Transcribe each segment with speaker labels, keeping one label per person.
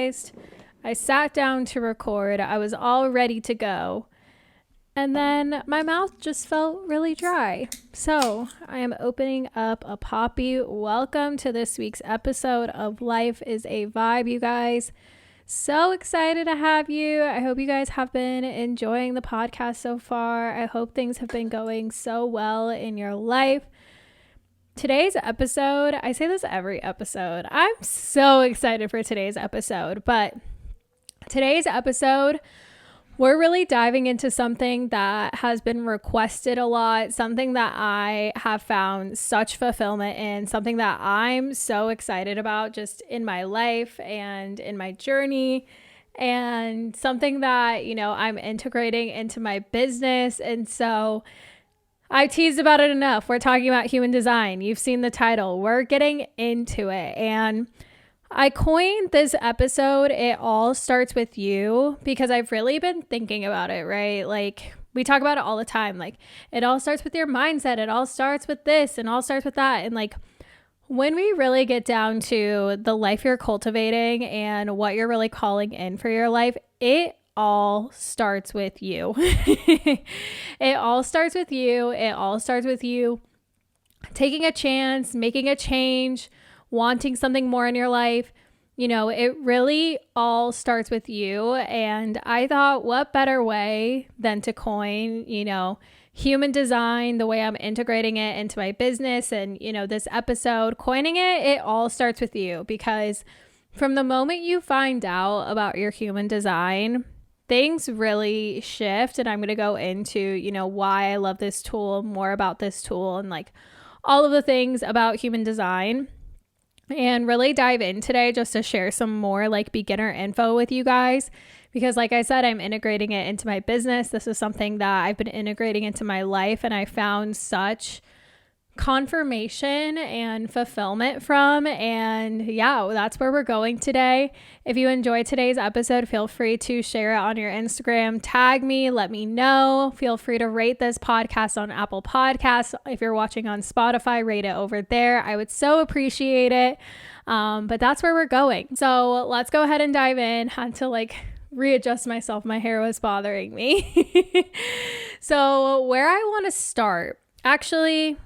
Speaker 1: realized I sat down to record. I was all ready to go. And then my mouth just felt really dry. So I am opening up a poppy. Welcome to this week's episode of Life is a Vibe, you guys. So excited to have you. I hope you guys have been enjoying the podcast so far. I hope things have been going so well in your life. Today's episode, I say this every episode. I'm so excited for today's episode, but today's episode, we're really diving into something that has been requested a lot, something that I have found such fulfillment in, something that I'm so excited about just in my life and in my journey, and something that, I'm integrating into my business. And so I teased about it enough. We're talking about human design. You've seen the title. We're getting into it. And I coined this episode, It All Starts With You, because I've really been thinking about it, right? Like, we talk about it all the time. Like, it all starts with your mindset. It all starts with this and all starts with that. And like, when we really get down to the life you're cultivating and what you're really calling in for your life, it all starts with you. It all starts with you. It all starts with you taking a chance, making a change, wanting something more in your life. It really all starts with you. And I thought, what better way than to coin, human design, the way I'm integrating it into my business and, this episode, coining it all starts with you. Because from the moment you find out about your human design, things really shift. And I'm going to go into, why I love this tool, more about this tool, and like all of the things about human design. And really dive in today just to share some more like beginner info with you guys, because like I said, I'm integrating it into my business. This is something that I've been integrating into my life, and I found such confirmation and fulfillment from. And yeah, that's where we're going today. If you enjoyed today's episode, feel free to share it on your Instagram, tag me, let me know. Feel free to rate this podcast on Apple Podcasts. If you're watching on Spotify, rate it over there. I would so appreciate it. But that's where we're going. So let's go ahead and dive in. Had to like readjust myself. My hair was bothering me. So where I want to start, actually,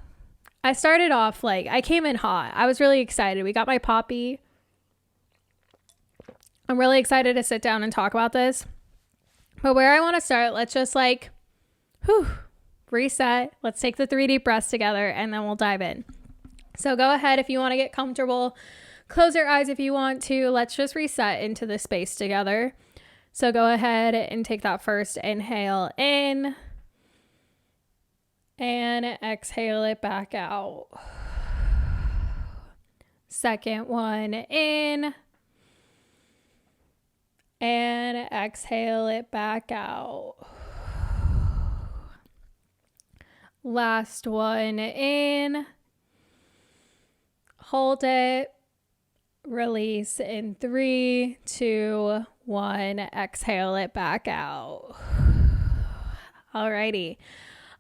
Speaker 1: I started off like, I came in hot. I was really excited. We got my poppy. I'm really excited to sit down and talk about this. But where I want to start, let's just reset. Let's take the 3 deep breaths together and then we'll dive in. So go ahead if you want to get comfortable. Close your eyes if you want to. Let's just reset into the space together. So go ahead and take that first inhale in. And exhale it back out. Second one in. And exhale it back out. Last one in. Hold it. Release in 3, 2, 1. Exhale it back out. Alrighty.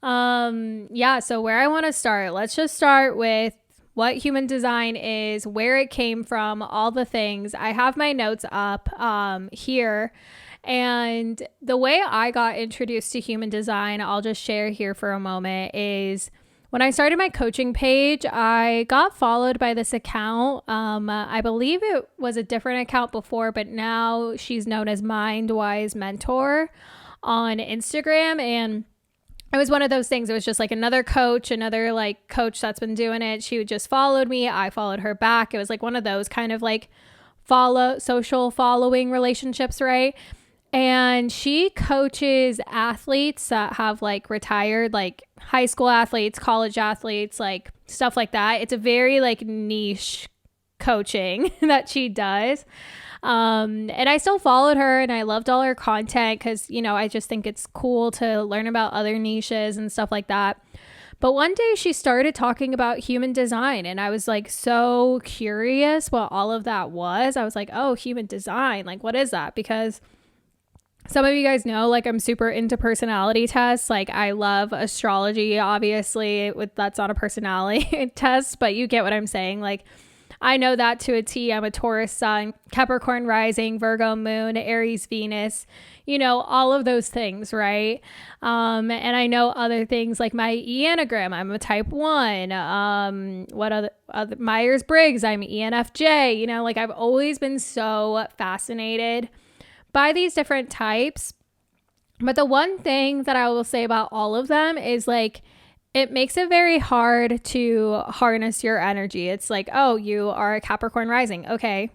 Speaker 1: So where I want to start, let's just start with what human design is, where it came from, all the things. I have my notes up here, and the way I got introduced to human design, I'll just share here for a moment, is when I started my coaching page, I got followed by this account. I believe it was a different account before, but now she's known as Mindwise Mentor on Instagram. And it was one of those things. It was just like another coach that's been doing it. She just followed me. I followed her back. It was like one of those kind of like social following relationships, right? And she coaches athletes that have like retired, like high school athletes, college athletes, like stuff like that. It's a very like niche coaching that she does. And I still followed her and I loved all her content because, I just think it's cool to learn about other niches and stuff like that. But one day she started talking about human design and I was like so curious what all of that was. I was like, oh, human design, like what is that? Because some of you guys know, like I'm super into personality tests. Like I love astrology, obviously that's not a personality test, but you get what I'm saying. Like I know that to a T. I'm a Taurus sun, Capricorn rising, Virgo moon, Aries Venus, all of those things, right? And I know other things like my Enneagram, I'm a type 1. What other Myers-Briggs, I'm ENFJ. Like I've always been so fascinated by these different types. But the one thing that I will say about all of them is like, it makes it very hard to harness your energy. It's like, oh, you are a Capricorn rising. Okay,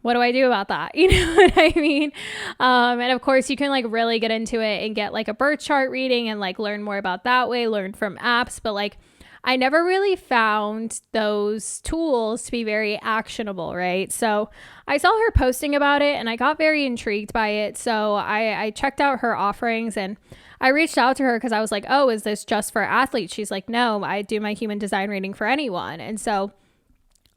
Speaker 1: what do I do about that? You know what I mean? And of course, you can like really get into it and get like a birth chart reading and like learn more about that way, learn from apps. But like, I never really found those tools to be very actionable, right? So I saw her posting about it and I got very intrigued by it. So I checked out her offerings and I reached out to her because I was like, oh, is this just for athletes? She's like, no, I do my human design reading for anyone. And so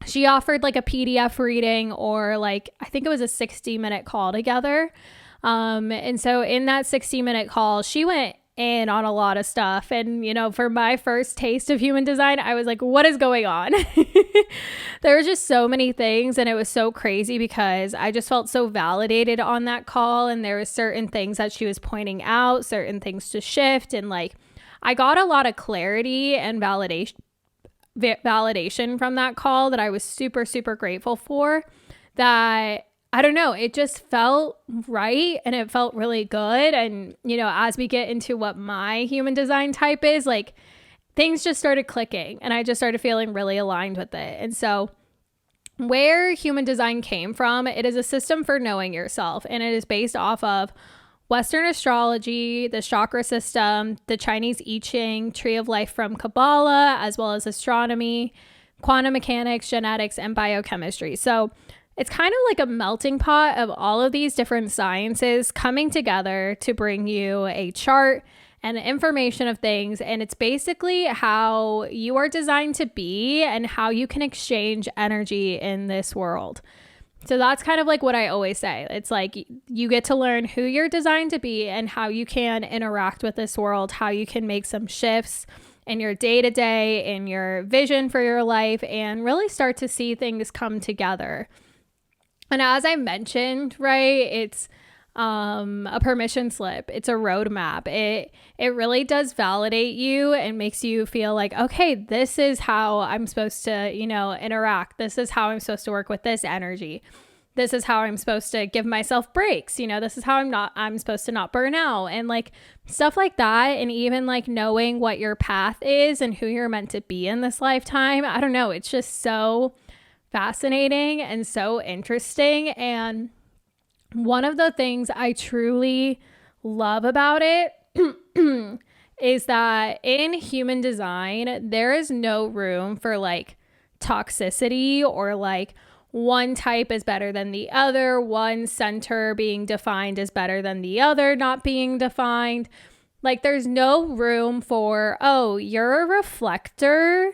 Speaker 1: she offered like a PDF reading or like, I think it was a 60-minute call together. And so in that 60-minute call, she went in on a lot of stuff. And, for my first taste of human design, I was like, what is going on? There were just so many things. And it was so crazy because I just felt so validated on that call. And there were certain things that she was pointing out, certain things to shift. And like, I got a lot of clarity and validation from that call that I was super, super grateful for. That I don't know, it just felt right and it felt really good. And, as we get into what my human design type is, like things just started clicking and I just started feeling really aligned with it. And so where human design came from, it is a system for knowing yourself. And it is based off of Western astrology, the chakra system, the Chinese I Ching, tree of life from Kabbalah, as well as astronomy, quantum mechanics, genetics, and biochemistry. So it's kind of like a melting pot of all of these different sciences coming together to bring you a chart and information of things. And it's basically how you are designed to be and how you can exchange energy in this world. So that's kind of like what I always say. It's like you get to learn who you're designed to be and how you can interact with this world, how you can make some shifts in your day-to-day, in your vision for your life, and really start to see things come together. And as I mentioned, right, it's a permission slip. It's a roadmap. It really does validate you and makes you feel like, okay, this is how I'm supposed to, interact. This is how I'm supposed to work with this energy. This is how I'm supposed to give myself breaks. This is how I'm supposed to not burn out and like stuff like that. And even like knowing what your path is and who you're meant to be in this lifetime. I don't know. It's just so fascinating and so interesting. And one of the things I truly love about it is that in human design, there is no room for like toxicity or like one type is better than the other, one center being defined is better than the other not being defined. Like there's no room for, oh, you're a reflector,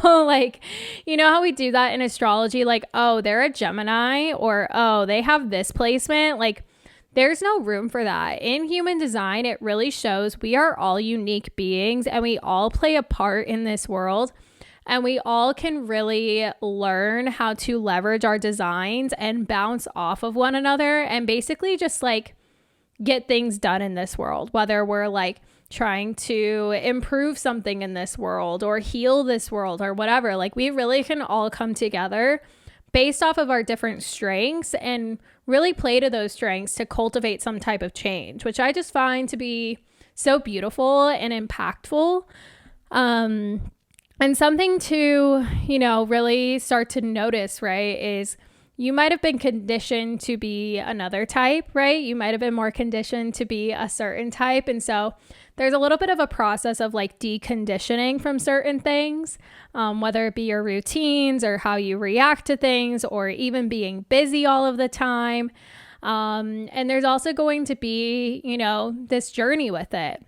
Speaker 1: like, how we do that in astrology, like, oh, they're a Gemini or, oh, they have this placement. Like there's no room for that. In human design, it really shows we are all unique beings and we all play a part in this world. And we all can really learn how to leverage our designs and bounce off of one another and basically just like get things done in this world, whether we're like trying to improve something in this world or heal this world or whatever. Like we really can all come together based off of our different strengths and really play to those strengths to cultivate some type of change, which I just find to be so beautiful and impactful. And something to, really start to notice, right, is you might have been conditioned to be another type, right? You might have been more conditioned to be a certain type. And so there's a little bit of a process of like deconditioning from certain things, whether it be your routines or how you react to things or even being busy all of the time. And there's also going to be, this journey with it.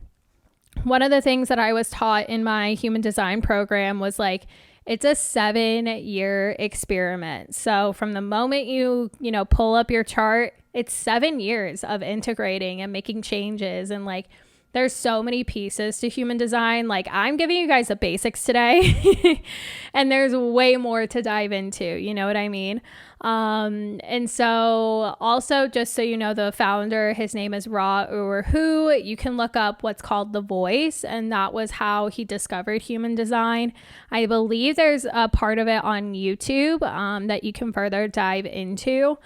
Speaker 1: One of the things that I was taught in my human design program was like, it's a 7-year experiment. So from the moment you pull up your chart, it's 7 years of integrating and making changes. And like, There's so many pieces to human design. Like, I'm giving you guys the basics today and there's way more to dive into, you know what I mean? And so also, just so you know, the founder, his name is Ra Uru. You can look up what's called The Voice, and that was how he discovered human design. I believe there's a part of it on YouTube that you can further dive into.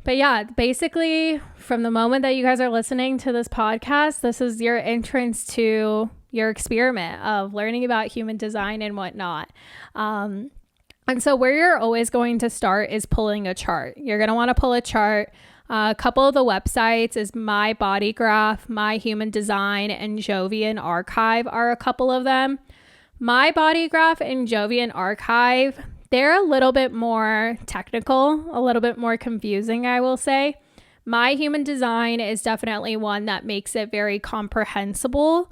Speaker 1: But yeah, basically, from the moment that you guys are listening to this podcast, this is your entrance to your experiment of learning about human design and whatnot. And so where you're always going to start is pulling a chart. You're going to want to pull a chart. A couple of the websites is My Body Graph, My Human Design, and Jovian Archive are a couple of them. My Body Graph and Jovian Archive, they're a little bit more technical, a little bit more confusing, I will say. My Human Design is definitely one that makes it very comprehensible.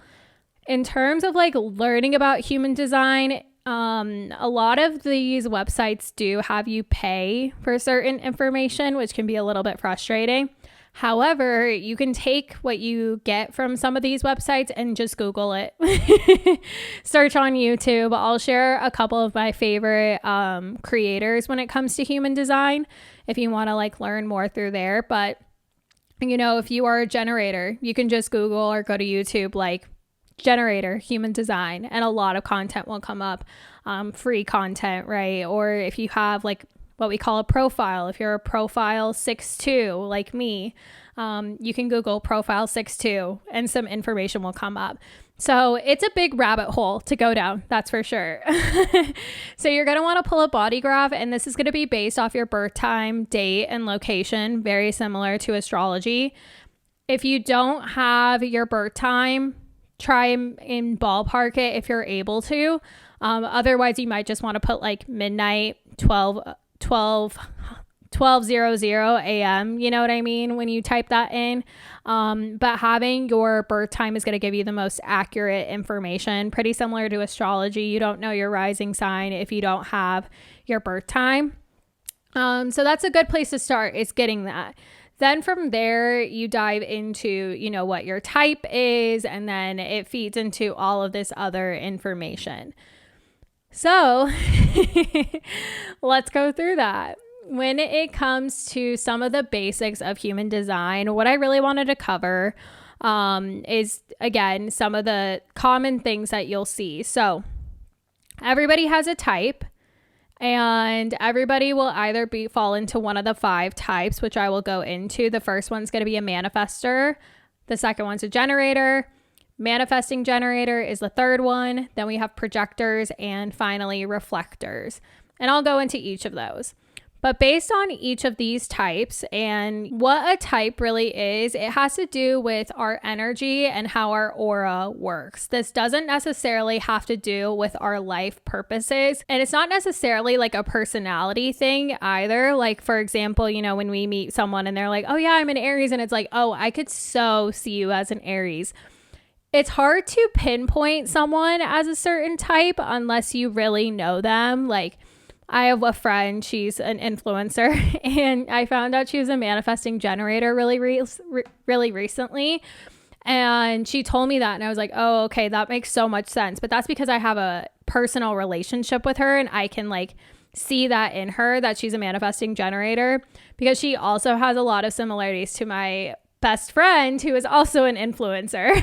Speaker 1: In terms of like learning about human design, a lot of these websites do have you pay for certain information, which can be a little bit frustrating. However, you can take what you get from some of these websites and just Google it. Search on YouTube. I'll share a couple of my favorite creators when it comes to human design if you want to like learn more through there. But, you know, if you are a generator, you can just Google or go to YouTube like generator human design, and a lot of content will come up, free content, right? Or if you have like what we call a profile, if you're a profile 6'2" like me, you can Google profile 6'2" and some information will come up. So it's a big rabbit hole to go down, that's for sure. So you're going to want to pull a body graph, and this is going to be based off your birth time, date, and location, very similar to astrology. If you don't have your birth time, try and ballpark it if you're able to. Otherwise, you might just want to put like midnight, 12:00 a.m. You know what I mean? When you type that in. But having your birth time is going to give you the most accurate information, pretty similar to astrology. You don't know your rising sign if you don't have your birth time. So that's a good place to start, is getting that. Then from there, you dive into, you know, what your type is, and then it feeds into all of this other information. So let's go through that. When it comes to some of the basics of human design, what I really wanted to cover is, again, some of the common things that you'll see. So everybody has a type. And everybody will either fall into one of the 5 types, which I will go into. The first one's going to be a manifester. The second one's a generator. Manifesting generator is the third one. Then we have projectors, and finally reflectors. And I'll go into each of those. But based on each of these types and what a type really is, it has to do with our energy and how our aura works. This doesn't necessarily have to do with our life purposes. And it's not necessarily like a personality thing either. Like, for example, you know, when we meet someone and they're like, oh yeah, I'm an Aries. And it's like, oh, I could so see you as an Aries. It's hard to pinpoint someone as a certain type unless you really know them. Like, I have a friend, she's an influencer, and I found out she was a manifesting generator really recently. And she told me that, and I was like, oh, okay, that makes so much sense. But that's because I have a personal relationship with her, and I can like see that in her, that she's a manifesting generator, because she also has a lot of similarities to my best friend, who is also an influencer,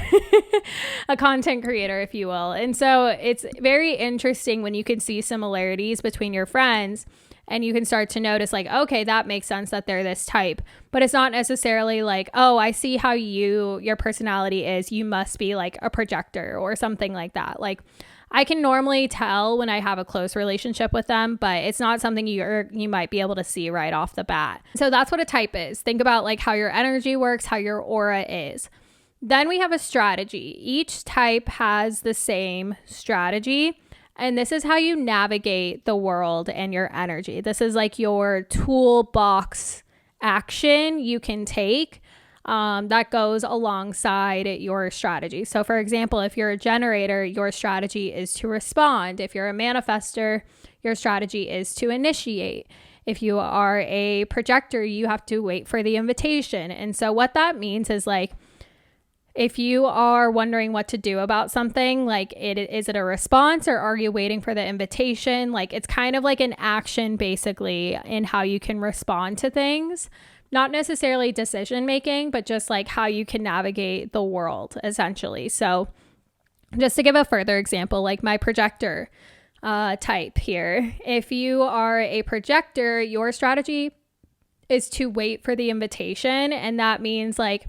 Speaker 1: a content creator, if you will. And so it's very interesting when you can see similarities between your friends, and you can start to notice like, okay, that makes sense that they're this type. But it's not necessarily like, oh, I see how your personality is, you must be like a projector or something like that. Like, I can normally tell when I have a close relationship with them, but it's not something you might be able to see right off the bat. So that's what a type is. Think about like how your energy works, how your aura is. Then we have a strategy. Each type has the same strategy, and this is how you navigate the world and your energy. This is like your toolbox action you can take that goes alongside your strategy. So for example, if you're a generator, your strategy is to respond. If you're a manifester, your strategy is to initiate. If you are a projector, you have to wait for the invitation. And so what that means is like, If you are wondering what to do about something, like is it a response or are you waiting for the invitation? Like it's kind of like an action basically in how you can respond to things. Not necessarily decision making, but just like how you can navigate the world essentially. So just to give a further example, like my projector type here. If you are a projector, your strategy is to wait for the invitation. And that means like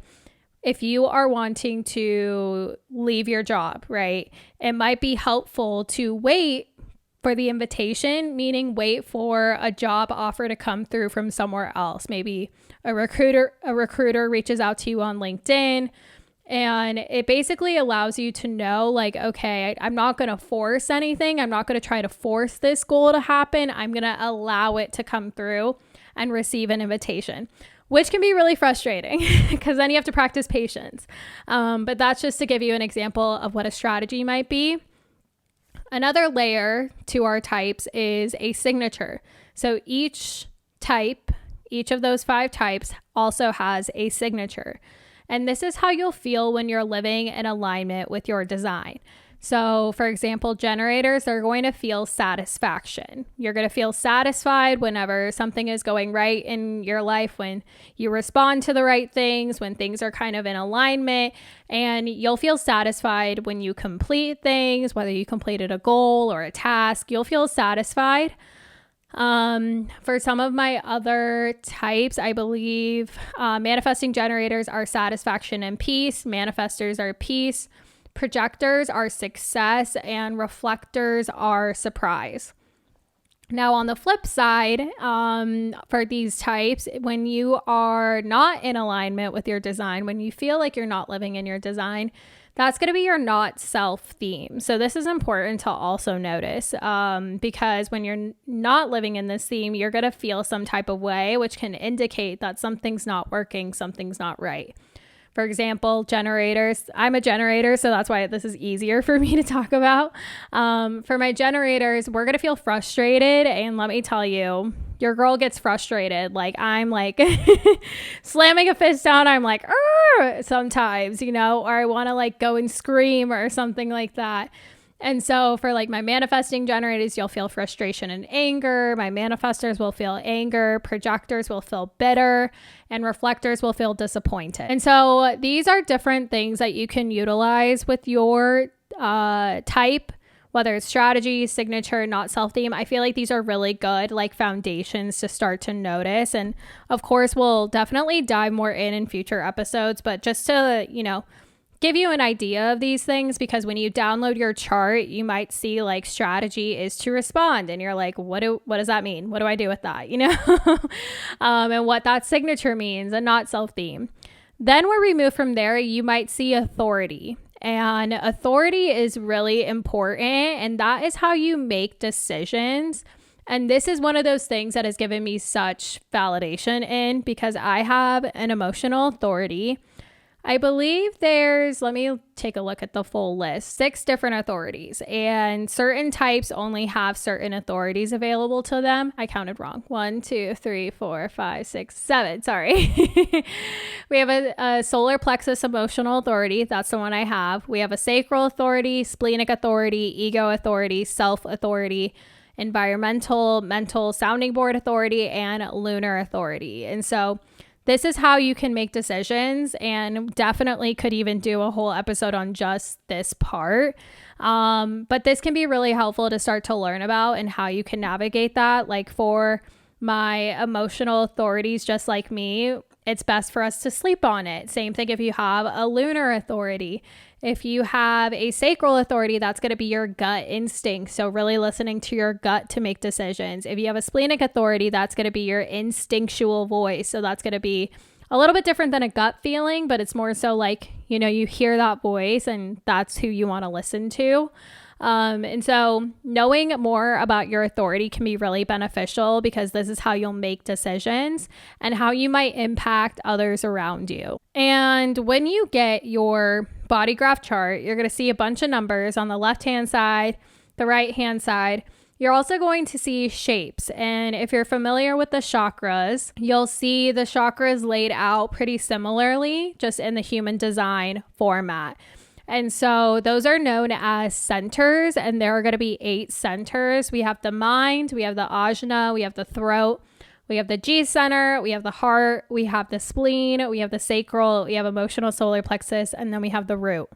Speaker 1: if you are wanting to leave your job, right, it might be helpful to wait for the invitation, meaning wait for a job offer to come through from somewhere else. Maybe a recruiter reaches out to you on LinkedIn. And it basically allows you to know like, okay, I'm not going to force anything. I'm not going to try to force this goal to happen. I'm going to allow it to come through and receive an invitation, which can be really frustrating because then you have to practice patience. But that's just to give you an example of what a strategy might be. Another layer to our types is a signature. So each of those 5 types also has a signature. And this is how you'll feel when you're living in alignment with your design. So for example, generators are going to feel satisfaction. You're going to feel satisfied whenever something is going right in your life, when you respond to the right things, when things are kind of in alignment, and you'll feel satisfied when you complete things, whether you completed a goal or a task, you'll feel satisfied. For some of my other types, I believe manifesting generators are satisfaction and peace. Manifestors are peace. Projectors are success, and reflectors are surprise. Now, on the flip side, for these types, when you are not in alignment with your design, when you feel like you're not living in your design, that's going to be your not self theme. So this is important to also notice because when you're not living in this theme, you're going to feel some type of way, which can indicate that something's not working, something's not right. For example, generators. I'm a generator, so that's why this is easier for me to talk about. For my generators, we're going to feel frustrated. And let me tell you, your girl gets frustrated. Like I'm like slamming a fist down. I'm like, sometimes, or I want to like go and scream or something like that. And so for like my manifesting generators, you'll feel frustration and anger. My manifestors will feel anger. Projectors will feel bitter, and reflectors will feel disappointed. And so these are different things that you can utilize with your type, whether it's strategy, signature, not self-theme. I feel like these are really good like foundations to start to notice. And of course, we'll definitely dive more in future episodes, but just to, give you an idea of these things, because when you download your chart, you might see like strategy is to respond. And you're like, what does that mean? What do I do with that? And what that signature means, and not self-theme. Then where we move from there, you might see authority. And authority is really important. And that is how you make decisions. And this is one of those things that has given me such validation in, because I have an emotional authority. I believe let me take a look at the full list, 6 different authorities, and certain types only have certain authorities available to them. I counted wrong. 1, 2, 3, 4, 5, 6, 7. Sorry. We have a solar plexus emotional authority. That's the one I have. We have a sacral authority, splenic authority, ego authority, self authority, environmental, mental, sounding board authority, and lunar authority. And so this is how you can make decisions, and definitely could even do a whole episode on just this part. But this can be really helpful to start to learn about and how you can navigate that. Like for my emotional authorities, just like me, it's best for us to sleep on it. Same thing if you have a lunar authority. If you have a sacral authority, that's going to be your gut instinct. So really listening to your gut to make decisions. If you have a splenic authority, that's going to be your instinctual voice. So that's going to be a little bit different than a gut feeling, but it's more so like, you hear that voice and that's who you want to listen to. And so knowing more about your authority can be really beneficial, because this is how you'll make decisions and how you might impact others around you. And when you get your body graph chart, you're going to see a bunch of numbers on the left-hand side, the right-hand side. You're also going to see shapes. And if you're familiar with the chakras, you'll see the chakras laid out pretty similarly, just in the human design format. And so those are known as centers, and there are going to be 8 centers. We have the mind, we have the ajna, we have the throat, we have the G center, we have the heart, we have the spleen, we have the sacral, we have emotional solar plexus, and then we have the root.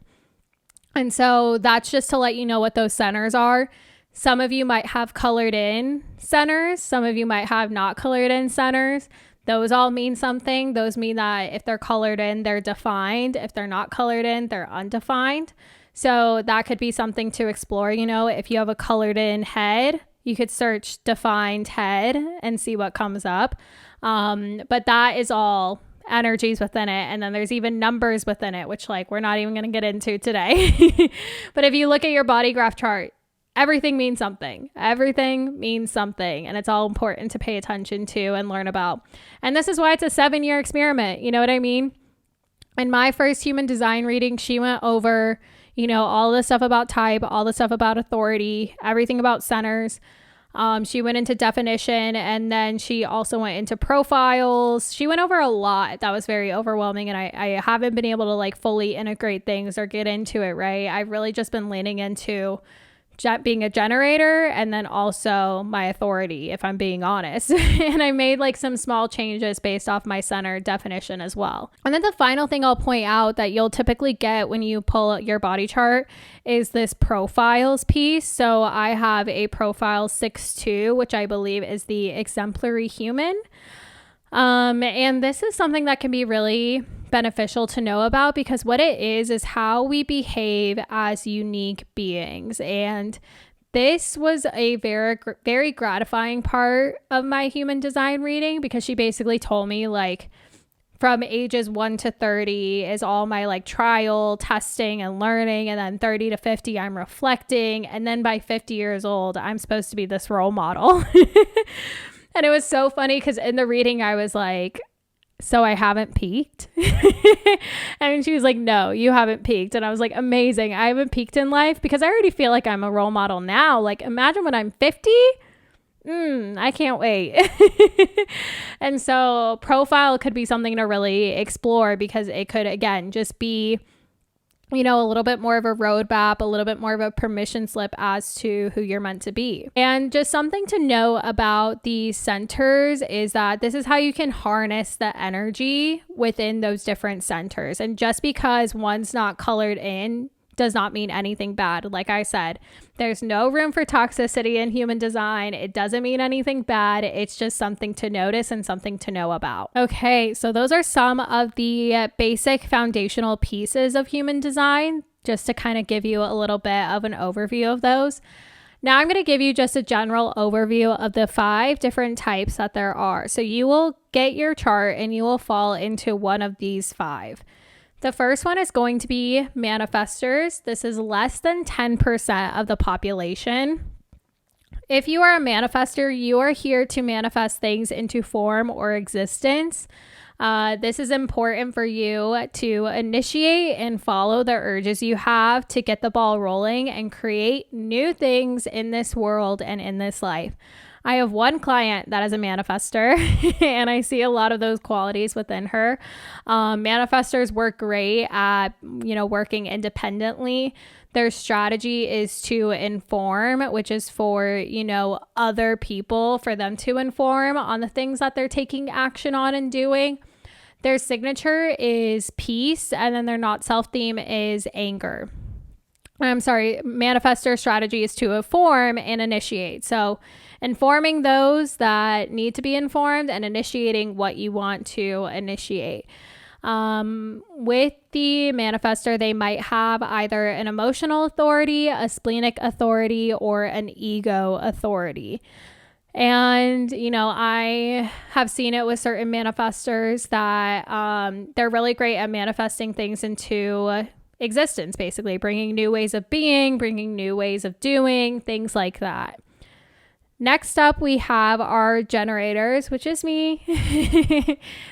Speaker 1: And so that's just to let you know what those centers are. Some of you might have colored in centers. Some of you might have not colored in centers. Those all mean something. Those mean that if they're colored in, they're defined. If they're not colored in, they're undefined. So that could be something to explore. You know, if you have a colored in head, you could search defined head and see what comes up. But that is all energies within it. And then there's even numbers within it, which like we're not even going to get into today. But if you look at your body graph chart, everything means something. Everything means something. And it's all important to pay attention to and learn about. And this is why it's a 7-year experiment. You know what I mean? In my first human design reading, she went over, you know, all the stuff about type, all the stuff about authority, everything about centers. She went into definition, and then she also went into profiles. She went over a lot. That was very overwhelming, and I haven't been able to like fully integrate things or get into it, right? I've really just been leaning into being a generator and then also my authority, if I'm being honest. And I made like some small changes based off my center definition as well. And then the final thing I'll point out that you'll typically get when you pull your body chart is this profiles piece. So I have a profile 6-2, which I believe is the exemplary human. And this is something that can be really beneficial to know about, because what it is how we behave as unique beings. And this was a very, very gratifying part of my human design reading, because she basically told me like from ages 1 to 30 is all my like trial testing and learning. And then 30 to 50, I'm reflecting. And then by 50 years old, I'm supposed to be this role model. And it was so funny because in the reading, I was like, so I haven't peaked? And she was like, no, you haven't peaked. And I was like, amazing. I haven't peaked in life, because I already feel like I'm a role model now. Like, imagine when I'm 50. I can't wait. And so profile could be something to really explore, because it could, again, just be, you know, a little bit more of a roadmap, a little bit more of a permission slip as to who you're meant to be. And just something to know about these centers is that this is how you can harness the energy within those different centers. And just because one's not colored in does not mean anything bad. Like I said, there's no room for toxicity in human design. It doesn't mean anything bad. It's just something to notice and something to know about. Okay, so those are some of the basic foundational pieces of human design, just to kind of give you a little bit of an overview of those. Now I'm going to give you just a general overview of the 5 different types that there are. So you will get your chart and you will fall into one of these 5. The first one is going to be manifestors. This is less than 10% of the population. If you are a manifestor, you are here to manifest things into form or existence. This is important for you to initiate and follow the urges you have to get the ball rolling and create new things in this world and in this life. I have one client that is a manifestor, and I see a lot of those qualities within her. Manifestors work great at, working independently. Their strategy is to inform, which is for, other people, for them to inform on the things that they're taking action on and doing. Their signature is peace, and then their not self theme is anger. Manifestor strategy is to inform and initiate. So informing those that need to be informed and initiating what you want to initiate. With the manifestor, they might have either an emotional authority, a splenic authority, or an ego authority. And, I have seen it with certain manifestors that they're really great at manifesting things into existence, basically bringing new ways of being, bringing new ways of doing, things like that. Next up, we have our generators, which is me.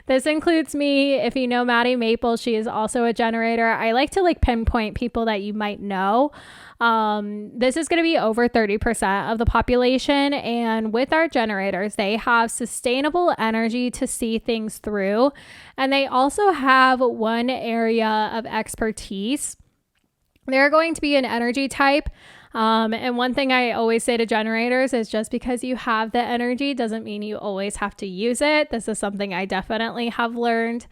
Speaker 1: This includes me. If you know Maddie Maple, she is also a generator. I like to pinpoint people that you might know. This is going to be over 30% of the population. And with our generators, they have sustainable energy to see things through. And they also have one area of expertise. They're going to be an energy type. And one thing I always say to generators is just because you have the energy doesn't mean you always have to use it. This is something I definitely have learned.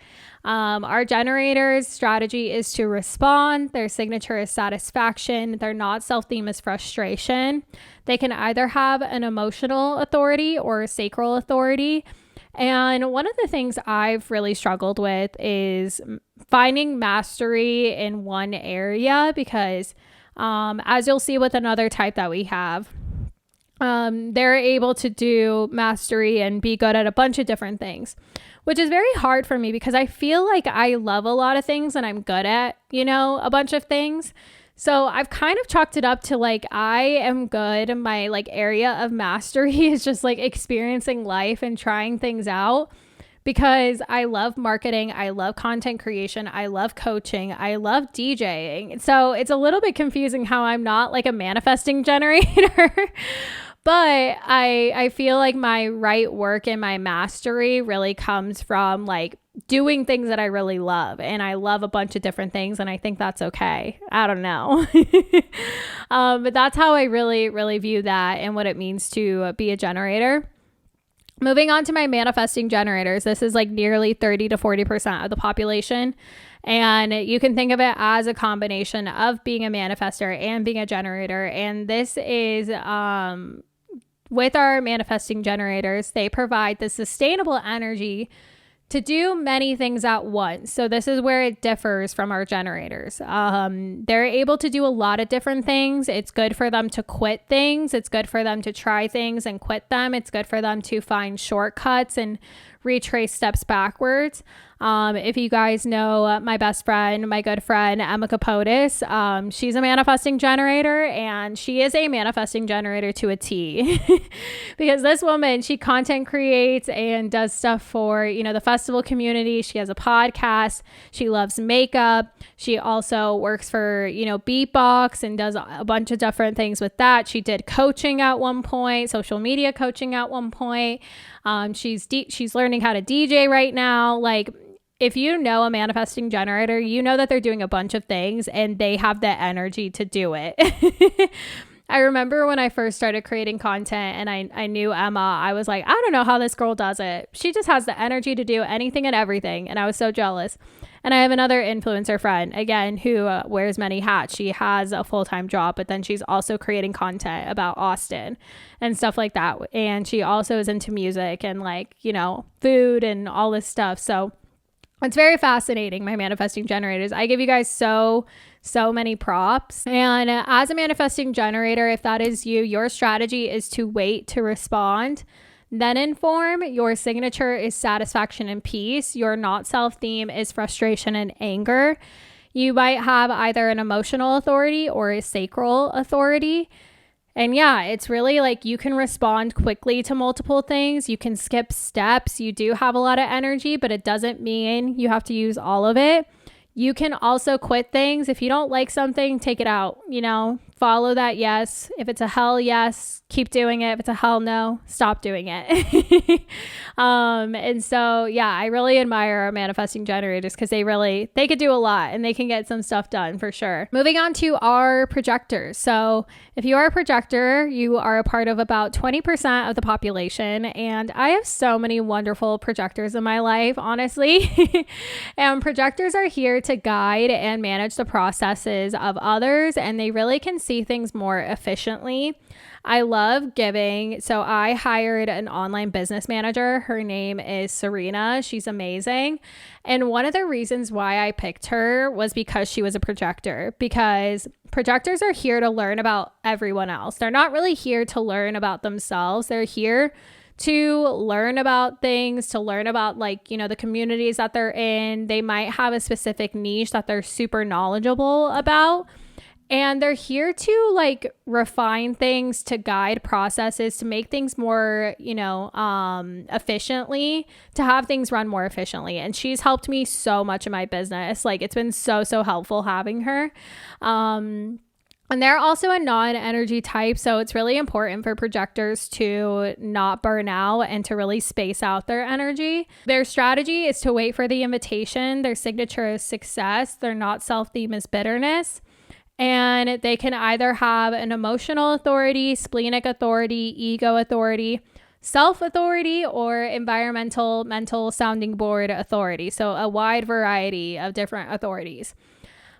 Speaker 1: Our generators' strategy is to respond. Their signature is satisfaction. Their not self-theme is frustration. They can either have an emotional authority or a sacral authority. And one of the things I've really struggled with is finding mastery in one area because as you'll see with another type that we have, they're able to do mastery and be good at a bunch of different things, which is very hard for me because I feel like I love a lot of things and I'm good at, a bunch of things. So I've kind of chalked it up to I am good. My area of mastery is just experiencing life and trying things out. Because I love marketing, I love content creation, I love coaching, I love DJing. So it's a little bit confusing how I'm not a manifesting generator. But I feel like my right work and my mastery really comes from doing things that I really love. And I love a bunch of different things. And I think that's okay. I don't know. But that's how I really, really view that and what it means to be a generator. Moving on to my manifesting generators, this is nearly 30 to 40% of the population. And you can think of it as a combination of being a manifester and being a generator. And this is with our manifesting generators, they provide the sustainable energy to do many things at once. So this is where it differs from our generators. They're able to do a lot of different things. It's good for them to quit things. It's good for them to try things and quit them. It's good for them to find shortcuts and retrace steps backwards. If you guys know my best friend, my good friend, Emma Capotis, she's a manifesting generator and she is a manifesting generator to a T because this woman, she content creates and does stuff for, the festival community. She has a podcast. She loves makeup. She also works for, Beatbox and does a bunch of different things with that. She did coaching at one point, social media coaching at one point. She's learning how to DJ right now. If you know a manifesting generator, you know that they're doing a bunch of things and they have the energy to do it. I remember when I first started creating content and I knew Emma, I was like, I don't know how this girl does it. She just has the energy to do anything and everything. And I was so jealous. And I have another influencer friend, again, who wears many hats. She has a full-time job, but then she's also creating content about Austin and stuff like that. And she also is into music and food and all this stuff. So it's very fascinating, my manifesting generators. I give you guys so many props. And as a manifesting generator, if that is you, your strategy is to wait to respond, then inform. Your signature is satisfaction and peace. Your not self theme is frustration and anger. You might have either an emotional authority or a sacral authority. And yeah, it's really you can respond quickly to multiple things. You can skip steps. You do have a lot of energy, but it doesn't mean you have to use all of it. You can also quit things. If you don't like something, take it out, follow that yes. If it's a hell yes, keep doing it. If it's a hell no, stop doing it. And so, yeah, I really admire our manifesting generators because they could do a lot and they can get some stuff done for sure. Moving on to our projectors. So if you are a projector, you are a part of about 20% of the population. And I have so many wonderful projectors in my life, honestly. And projectors are here to guide and manage the processes of others, and they really can see things more efficiently. I love giving. So I hired an online business manager. Her name is Serena. She's amazing. And one of the reasons why I picked her was because she was a projector, because projectors are here to learn about everyone else. They're not really here to learn about themselves. They're here to learn about things, to learn about the communities that they're in. They might have a specific niche that they're super knowledgeable about. And they're here to like refine things, to guide processes, to make things more, efficiently, to have things run more efficiently. And she's helped me so much in my business. Like it's been so helpful having her. And they're also a non-energy type, so it's really important for projectors to not burn out and to really space out their energy. Their strategy is to wait for the invitation. Their signature is success. Their not self theme is bitterness. And they can either have an emotional authority, splenic authority, ego authority, self-authority, or environmental, mental sounding board authority. So a wide variety of different authorities.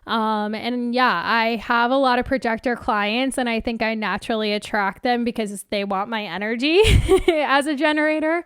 Speaker 1: And yeah, I have a lot of projector clients, and I think I naturally attract them because they want my energy as a generator.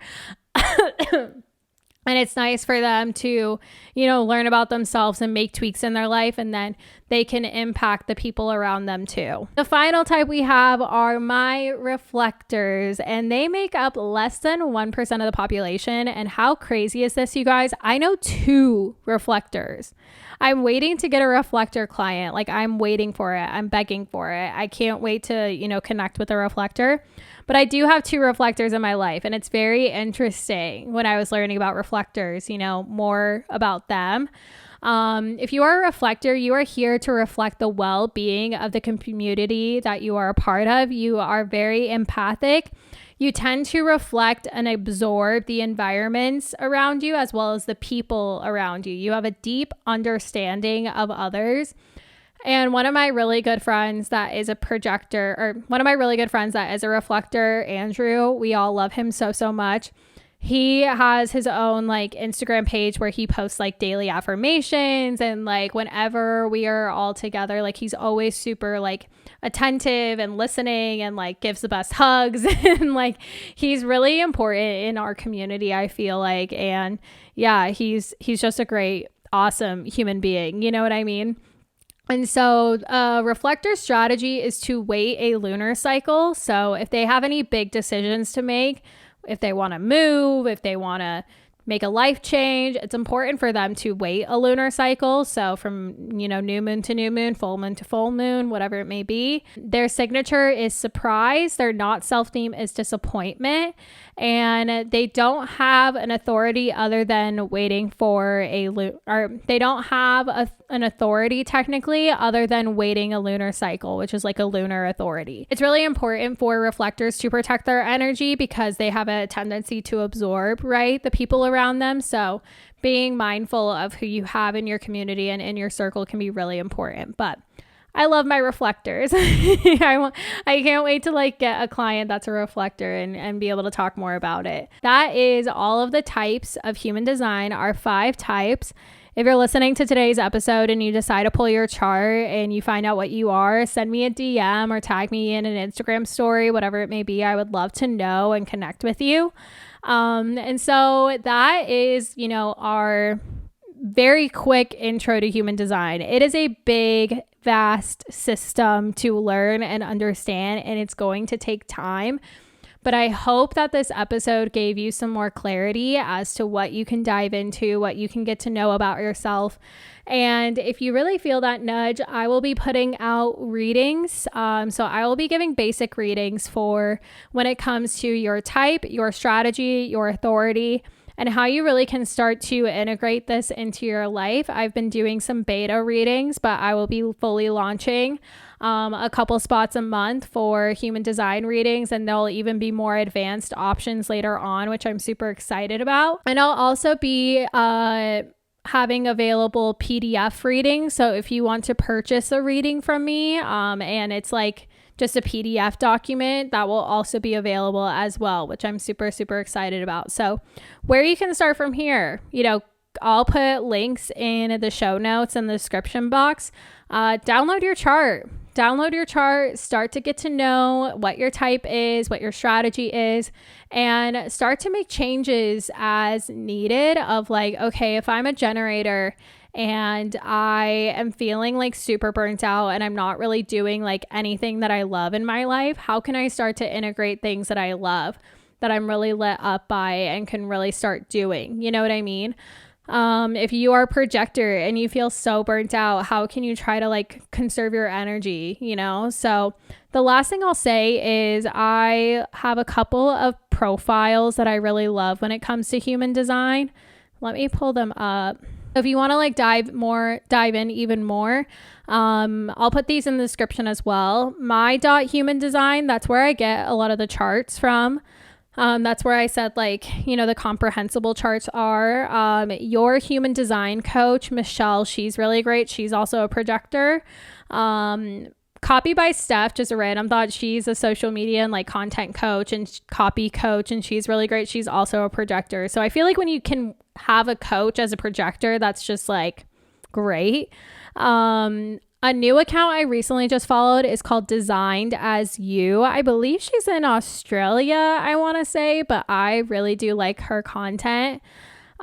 Speaker 1: And it's nice for them to, learn about themselves and make tweaks in their life, and then they can impact the people around them too. The final type we have are my reflectors, and they make up less than 1% of the population. And how crazy is this, you guys? I know 2 reflectors. I'm waiting to get a reflector client. Like I'm waiting for it. I'm begging for it. I can't wait to, connect with a reflector. But I do have 2 reflectors in my life, and it's very interesting when I was learning about reflectors, more about them. If you are a reflector, you are here to reflect the well-being of the community that you are a part of. You are very empathic. You tend to reflect and absorb the environments around you as well as the people around you. You have a deep understanding of others. And one of my really good friends that is a projector, or one of my really good friends that is a reflector, Andrew, we all love him so much. He has his own like Instagram page where he posts like daily affirmations, and like whenever we are all together, like he's always super like attentive and listening and like gives the best hugs and like he's really important in our community, I feel like. And yeah, he's just a great, awesome human being. You know what I mean? And so reflector strategy is to wait a lunar cycle. So if they have any big decisions to make, if they want to move, if they want to make a life change, it's important for them to wait a lunar cycle. So from, new moon to new moon, full moon to full moon, whatever it may be. Their signature is surprise. Their not self theme is disappointment. And they don't have an authority other than waiting for or they don't have an authority technically other than waiting a lunar cycle, which is like a lunar authority. It's really important for reflectors to protect their energy because they have a tendency to absorb, right, the people around them. So being mindful of who you have in your community and in your circle can be really important. But I love my reflectors. I can't wait to like get a client that's a reflector and be able to talk more about it. That is all of the types of human design, our 5 types. If you're listening to today's episode and you decide to pull your chart and you find out what you are, send me a DM or tag me in an Instagram story, whatever it may be. I would love to know and connect with you. And so that is, our very quick intro to human design. It is a big, vast system to learn and understand, and it's going to take time. But I hope that this episode gave you some more clarity as to what you can dive into, what you can get to know about yourself. And if you really feel that nudge, I will be putting out readings. So I will be giving basic readings for when it comes to your type, your strategy, your authority, and how you really can start to integrate this into your life. I've been doing some beta readings, but I will be fully launching a couple spots a month for human design readings, and there'll even be more advanced options later on, which I'm super excited about. And I'll also be having available PDF readings. So if you want to purchase a reading from me, and it's like just a PDF document, that will also be available as well, which I'm super excited about. So where you can start from here, I'll put links in the show notes and the description box. Download your chart, start to get to know what your type is, what your strategy is, and start to make changes as needed of like, okay, if I'm a generator and I am feeling like super burnt out and I'm not really doing like anything that I love in my life, how can I start to integrate things that I love, that I'm really lit up by and can really start doing? You know what I mean? If you are a projector and you feel so burnt out, how can you try to like conserve your energy, you know? So the last thing I'll say is I have a couple of profiles that I really love when it comes to human design. Let me pull them up. If you want to like dive in even more, I'll put these in the description as well. My human design, that's where I get a lot of the charts from. That's where I said like, you know, the comprehensible charts are. Your human design coach, Michelle, she's really great. She's also a projector. Copy by Steph, just a random thought. She's a social media and like content coach and copy coach, and she's really great. She's also a projector. So I feel like when you can have a coach as a projector, that's just like great. A new account I recently just followed is called Designed as You. I believe she's in Australia, I want to say, but I really do like her content.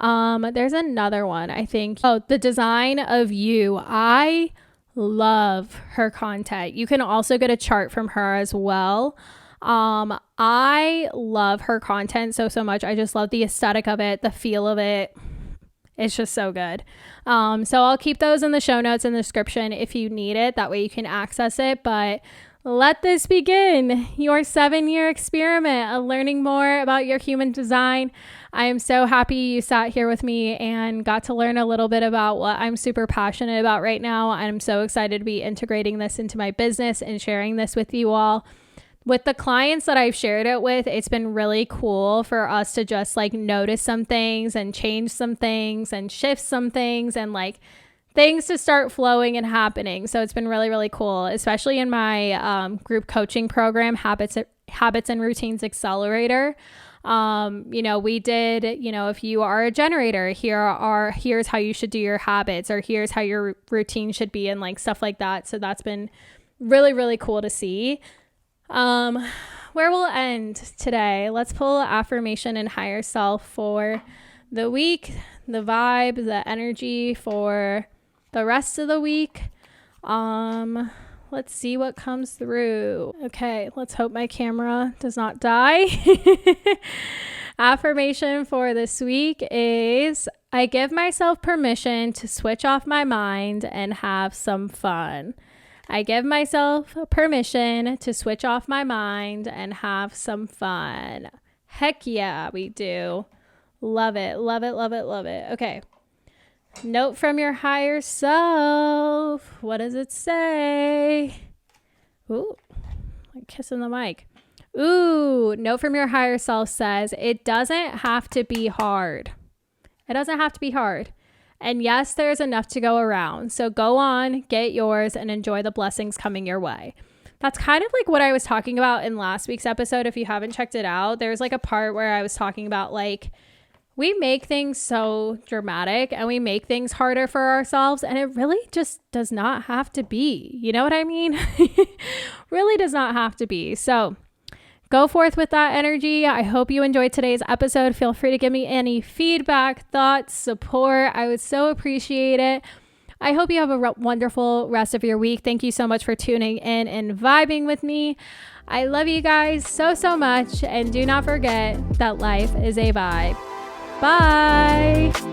Speaker 1: There's another one, I think. Oh, The Design of You. I love her content. You can also get a chart from her as well. I love her content so much. I just love the aesthetic of it, the feel of it. It's just so good. So I'll keep those in the show notes in the description if you need it. That way you can access it. But let this begin your 7-year experiment of learning more about your human design. I am so happy you sat here with me and got to learn a little bit about what I'm super passionate about right now. I'm so excited to be integrating this into my business and sharing this with you all. With the clients that I've shared it with, it's been really cool for us to just like notice some things and change some things and shift some things and like things to start flowing and happening. So it's been really, really cool, especially in my group coaching program, Habits and Routines Accelerator. You know, we did, you know, if you are a generator, here's how you should do your habits, or here's how your routine should be, and like stuff like that. So that's been really, really cool to see. Where we'll end today, let's pull affirmation and higher self for the week, the vibe, the energy for the rest of the week. Let's see what comes through. Okay, let's hope my camera does not die. Affirmation for this week is, I give myself permission to switch off my mind and have some fun. I give myself permission to switch off my mind and have some fun. Heck yeah, we do. Love it, love it, love it, love it. Okay. Note from your higher self. What does it say? Ooh, I'm kissing the mic. Ooh, note from your higher self says, it doesn't have to be hard. It doesn't have to be hard. And yes, there's enough to go around. So go on, get yours, and enjoy the blessings coming your way. That's kind of like what I was talking about in last week's episode. If you haven't checked it out, there's like a part where I was talking about like, we make things so dramatic and we make things harder for ourselves, and it really just does not have to be. You know what I mean? Really does not have to be. So go forth with that energy. I hope you enjoyed today's episode. Feel free to give me any feedback, thoughts, support. I would so appreciate it. I hope you have a wonderful rest of your week. Thank you so much for tuning in and vibing with me. I love you guys so much. And do not forget that life is a vibe. Bye.